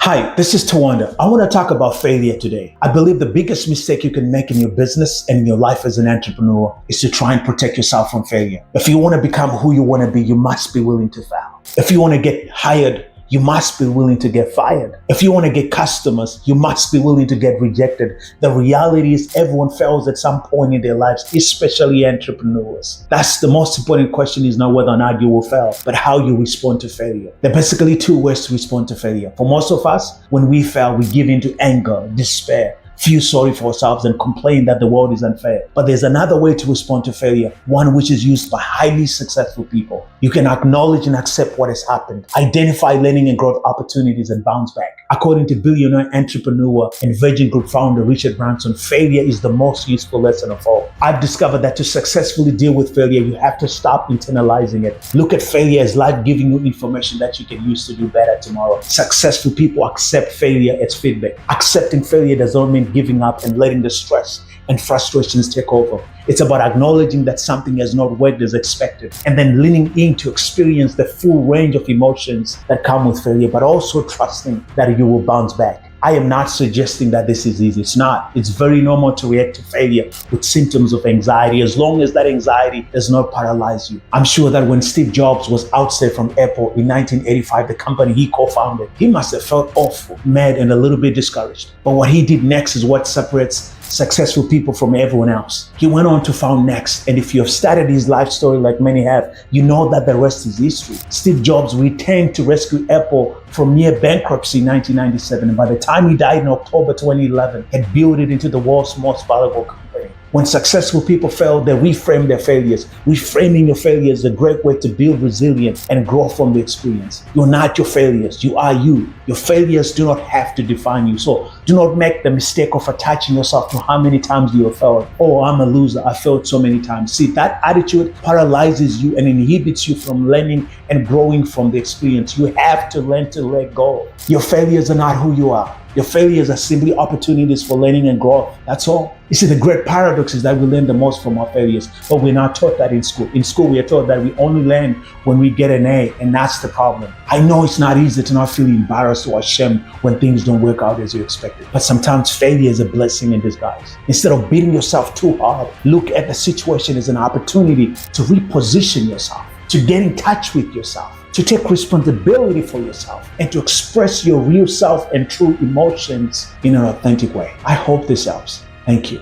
Hi, this is Tawanda. I want to talk about failure today. I believe the biggest mistake you can make in your business and in your life as an entrepreneur is to try and protect yourself from failure. If you want to become who you want to be, you must be willing to fail. If you want to get hired, you must be willing to get fired. If you want to get customers, you must be willing to get rejected. The reality is everyone fails at some point in their lives, especially entrepreneurs. That's the most important question, is not whether or not you will fail, but how you respond to failure. There are basically two ways to respond to failure. For most of us, when we fail, we give in to anger, despair, feel sorry for ourselves and complain that the world is unfair. But there's another way to respond to failure, one which is used by highly successful people. You can acknowledge and accept what has happened, identify learning and growth opportunities, and bounce back. According to billionaire entrepreneur and Virgin Group founder Richard Branson, failure is the most useful lesson of all. I've discovered that to successfully deal with failure, you have to stop internalizing it. Look at failure as life giving you information that you can use to do better tomorrow. Successful people accept failure as feedback. Accepting failure does not mean giving up and letting the stress and frustrations take over. It's about acknowledging that something has not worked as expected and then leaning in to experience the full range of emotions that come with failure, but also trusting that you will bounce back. I am not suggesting that this is easy. It's not. It's very normal to react to failure with symptoms of anxiety, as long as that anxiety does not paralyze you. I'm sure that when Steve Jobs was ousted from Apple in 1985, the company he co-founded, he must have felt awful, mad, and a little bit discouraged. But what he did next is what separates successful people from everyone else. He went on to found Next, and if you have studied his life story like many have, you know that the rest is history. Steve Jobs returned to rescue Apple from near bankruptcy in 1997, and by the time he died in October 2011, had built it into the world's most valuable company. When successful people fail, they reframe their failures. Reframing your failures is a great way to build resilience and grow from the experience. You're not your failures, you are you. Your failures do not have to define you. So do not make the mistake of attaching yourself to how many times you have failed. Oh, I'm a loser, I failed so many times. See, that attitude paralyzes you and inhibits you from learning and growing from the experience. You have to learn to let go. Your failures are not who you are. Your failures are simply opportunities for learning and growth. That's all. You see, the great paradox is that we learn the most from our failures, but we're not taught that in school. In school, we are taught that we only learn when we get an A, and that's the problem. I know it's not easy to not feel embarrassed or ashamed when things don't work out as you expected, but sometimes failure is a blessing in disguise. Instead of beating yourself too hard, look at the situation as an opportunity to reposition yourself, to get in touch with yourself, to take responsibility for yourself, and to express your real self and true emotions in an authentic way. I hope this helps. Thank you.